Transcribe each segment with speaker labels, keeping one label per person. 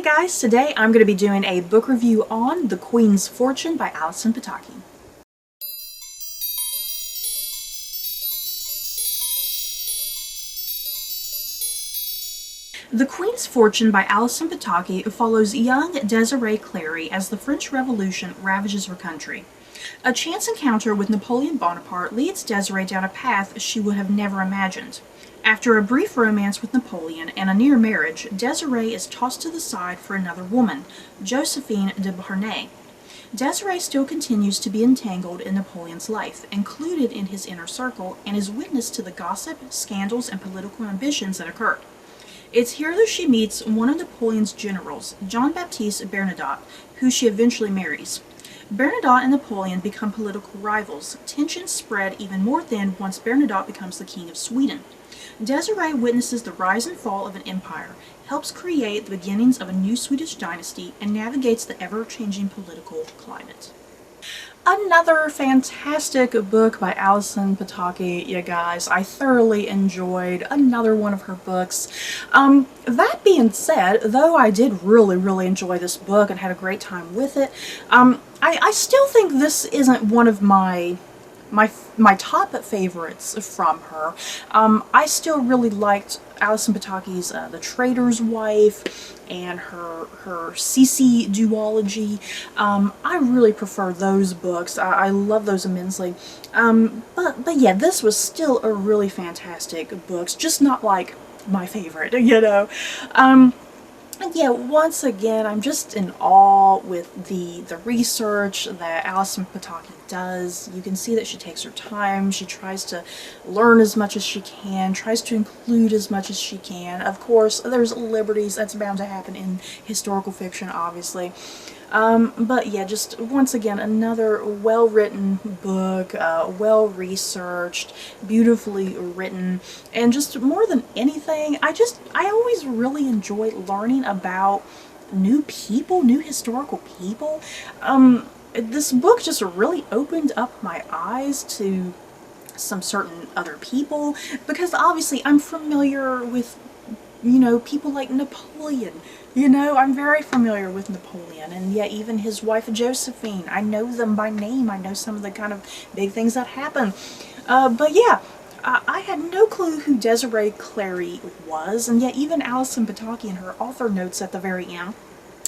Speaker 1: guys, today I'm going to be doing a book review on The Queen's Fortune by Allison Pataki. The Queen's Fortune by Allison Pataki follows young Desiree Clary as the French Revolution ravages her country. A chance encounter with Napoleon Bonaparte leads Desiree down a path she would have never imagined. After a brief romance with Napoleon and a near marriage, Desiree is tossed to the side for another woman, Josephine de Beauharnais. Desiree still continues to be entangled in Napoleon's life, included in his inner circle, and is witness to the gossip, scandals, and political ambitions that occur. It's here that she meets one of Napoleon's generals, Jean-Baptiste Bernadotte, who she eventually marries. Bernadotte and Napoleon become political rivals. Tensions spread even more thin once Bernadotte becomes the king of Sweden. Desiree witnesses the rise and fall of an empire, helps create the beginnings of a new Swedish dynasty, and navigates the ever-changing political climate. Another fantastic book by Allison Pataki, you guys. I thoroughly enjoyed another one of her books. That being said, though I did really enjoy this book and had a great time with it, I still think this isn't one of my top favorites from her. I still really liked Allison Pataki's The Trader's Wife and her Stacie duology. I really prefer those books. I love those immensely. But yeah, this was still a really fantastic book, just not like my favorite, you know. And yeah, once again, I'm just in awe with the research that Allison Pataki does. You can see that she takes her time, she tries to learn as much as she can, tries to include as much as she can. Of course, there's liberties, that's bound to happen in historical fiction, obviously. But yeah, just once again, another well-written book, well-researched, beautifully written, and just more than anything, I always really enjoy learning about new people, new historical people. This book just really opened up my eyes to some certain other people, because obviously I'm familiar with, you know, people like Napoleon. You know, I'm very familiar with Napoleon, and yet even his wife Josephine, I know them by name. I know some of the kind of big things that happen. But yeah, I had no clue who Desiree Clary was, and yet even Allison Pataki in her author notes at the very end,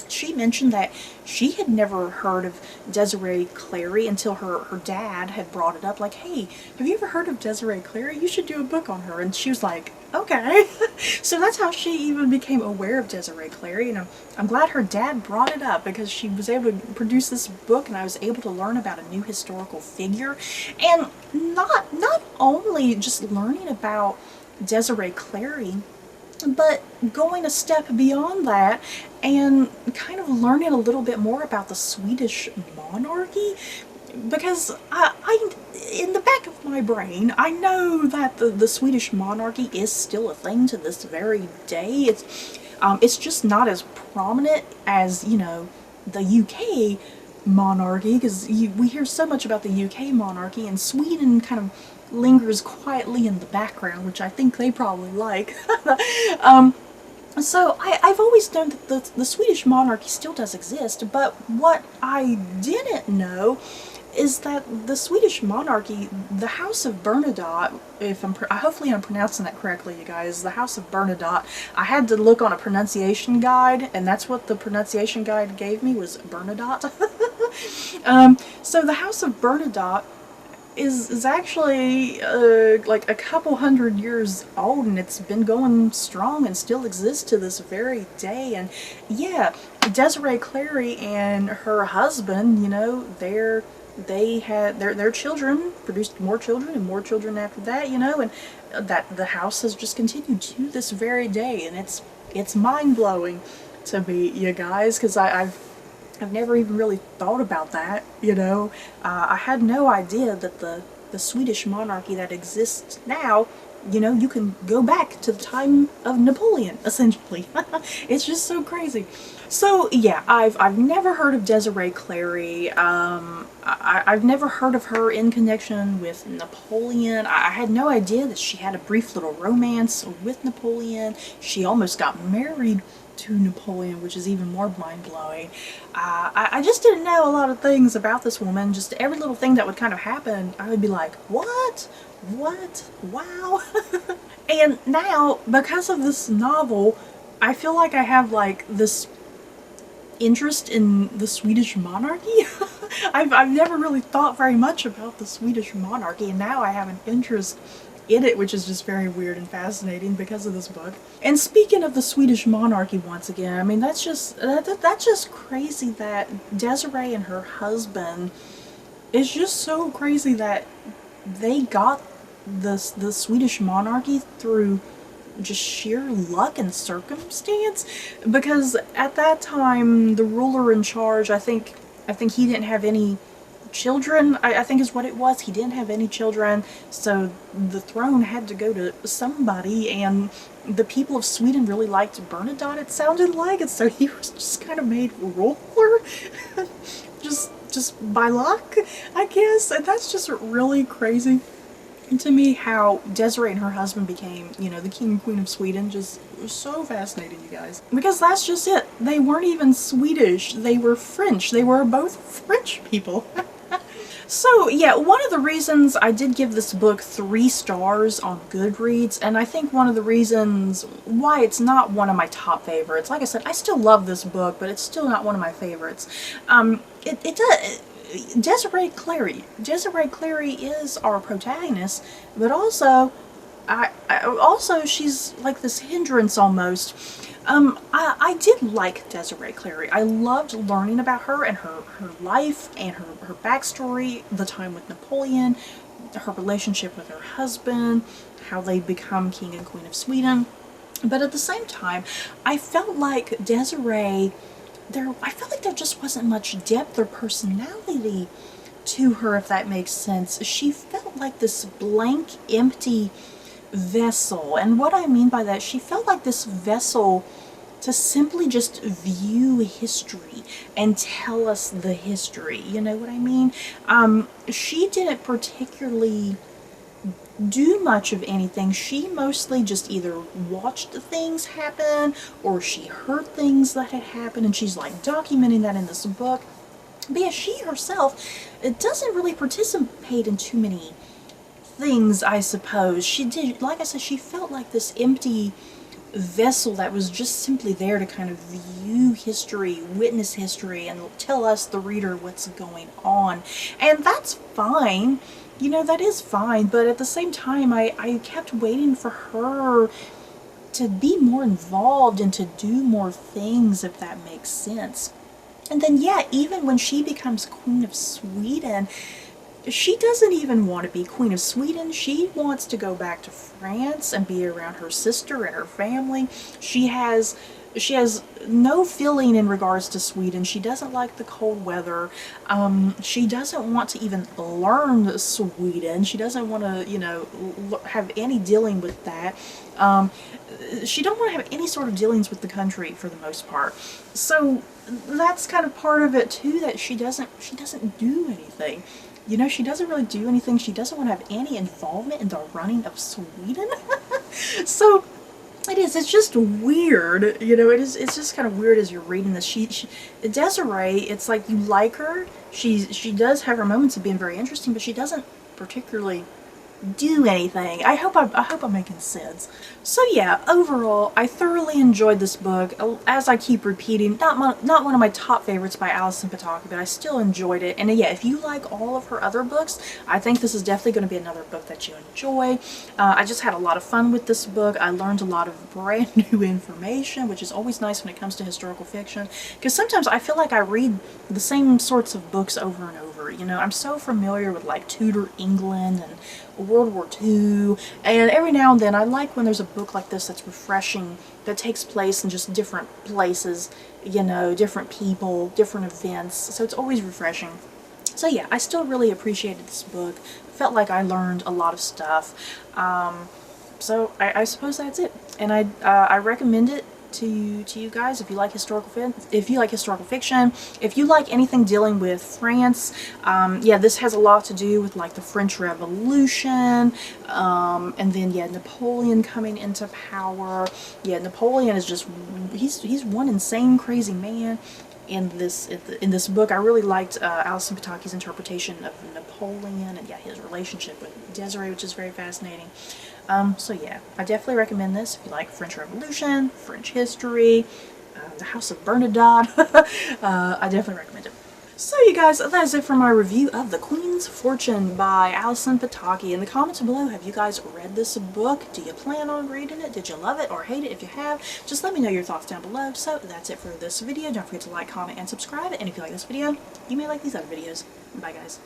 Speaker 1: she mentioned that she had never heard of Desiree Clary until her dad had brought it up, like, hey, have you ever heard of Desiree Clary? You should do a book on her. And she was like, okay. So that's how she even became aware of Desiree Clary, and I'm glad her dad brought it up, because she was able to produce this book and I was able to learn about a new historical figure. And not only just learning about Desiree Clary, but going a step beyond that and kind of learning a little bit more about the Swedish monarchy, because I in the back of my brain, I know that the Swedish monarchy is still a thing to this very day. It's just not as prominent as, you know, the UK monarchy, because we hear so much about the UK monarchy, and Sweden kind of lingers quietly in the background, which I think they probably like. So I've always known that the Swedish monarchy still does exist, but what I didn't know is that the Swedish monarchy, the House of Bernadotte, hopefully I'm pronouncing that correctly, you guys, the House of Bernadotte, I had to look on a pronunciation guide, and that's what the pronunciation guide gave me, was Bernadotte. So the House of Bernadotte is actually like a couple hundred years old, and it's been going strong and still exists to this very day. And yeah, Desiree Clary and her husband, you know, they had their children produced more children and more children after that, you know, and that the house has just continued to this very day, and it's mind-blowing to me, you guys, because I've never even really thought about that, you know. I had no idea that the Swedish monarchy that exists now, you know, you can go back to the time of Napoleon, essentially. It's just so crazy. So yeah, I've never heard of Desiree Clary. I've never heard of her in connection with Napoleon. I had no idea that she had a brief little romance with Napoleon. She almost got married to Napoleon, which is even more mind-blowing. I just didn't know a lot of things about this woman. Just every little thing that would kind of happen, I would be like, what? What? Wow. And now, because of this novel, I feel like I have like this interest in the Swedish monarchy. I've never really thought very much about the Swedish monarchy, and now I have an interest in it, which is just very weird and fascinating because of this book. And speaking of the Swedish monarchy once again, I mean, that's just crazy that Desiree and her husband, it's just so crazy that they got the Swedish monarchy through just sheer luck and circumstance, because at that time the ruler in charge, I think he didn't have any children, I think is what it was. He didn't have any children, so the throne had to go to somebody, and the people of Sweden really liked Bernadotte, it sounded like, and so he was just kind of made ruler just by luck, I guess. And that's just really crazy to me, how Desiree and her husband became, you know, the king and queen of Sweden. Just so fascinating, you guys. Because that's just it. They weren't even Swedish. They were French. They were both French people. So yeah, one of the reasons I did give this book 3 stars on Goodreads, and I think one of the reasons why it's not one of my top favorites, like I said, I still love this book, but it's still not one of my favorites. It does. Desiree Clary is our protagonist, but also, also she's like this hindrance almost. I did like Desiree Clary. I loved learning about her and her life and her backstory, the time with Napoleon, her relationship with her husband, how they become king and queen of Sweden. But at the same time, I felt like Desiree, I felt like there just wasn't much depth or personality to her, if that makes sense. She felt like this blank, empty vessel. And what I mean by that, she felt like this vessel to simply just view history and tell us the history. You know what I mean? She didn't particularly do much of anything. She mostly just either watched things happen or she heard things that had happened, and she's like documenting that in this book. But yeah, she herself, it doesn't really participate in too many things, I suppose. She did, like I said, she felt like this empty vessel that was just simply there to kind of view history, witness history, and tell us, the reader, what's going on. And that's fine. You know, that is fine, but at the same time, I kept waiting for her to be more involved and to do more things, if that makes sense. And then, yeah, even when she becomes Queen of Sweden, she doesn't even want to be Queen of Sweden. She wants to go back to France and be around her sister and her family. She has no feeling in regards to Sweden. She doesn't like the cold weather. She doesn't want to even learn Sweden. She doesn't want to, you know, have any dealing with that. She don't want to have any sort of dealings with the country for the most part. So that's kind of part of it too, that she doesn't do anything. You know, she doesn't really do anything. She doesn't want to have any involvement in the running of Sweden. So it's just weird, you know, it's just kind of weird as you're reading this. Desiree, it's like you like her. She does have her moments of being very interesting, but she doesn't particularly do anything. I hope I'm making sense. So yeah, overall, I thoroughly enjoyed this book. As I keep repeating, not one of my top favorites by Allison Pataki, but I still enjoyed it. And yeah, if you like all of her other books, I think this is definitely going to be another book that you enjoy. I just had a lot of fun with this book. I learned a lot of brand new information, which is always nice when it comes to historical fiction, because sometimes I feel like I read the same sorts of books over and over. You know, I'm so familiar with like Tudor England and World War II, and every now and then I like when there's a book like this that's refreshing, that takes place in just different places, you know, different people, different events, so it's always refreshing. So yeah, I still really appreciated this book. Felt like I learned a lot of stuff. So I suppose that's it, and I recommend it to you guys. If you like historical fiction, if you like anything dealing with France, yeah, this has a lot to do with like the French Revolution, and then yeah, Napoleon coming into power. Yeah, Napoleon is just he's one insane crazy man. In this book, I really liked Allison Pataki's interpretation of Napoleon and yeah, his relationship with Desiree, which is very fascinating. So yeah, I definitely recommend this if you like French Revolution, French history, the House of Bernadotte. I definitely recommend it. So you guys, that is it for my review of The Queen's Fortune by Allison Pataki. In the comments below, have you guys read this book? Do you plan on reading it? Did you love it or hate it? If you have, just let me know your thoughts down below. So that's it for this video. Don't forget to like, comment, and subscribe. And if you like this video, you may like these other videos. Bye guys.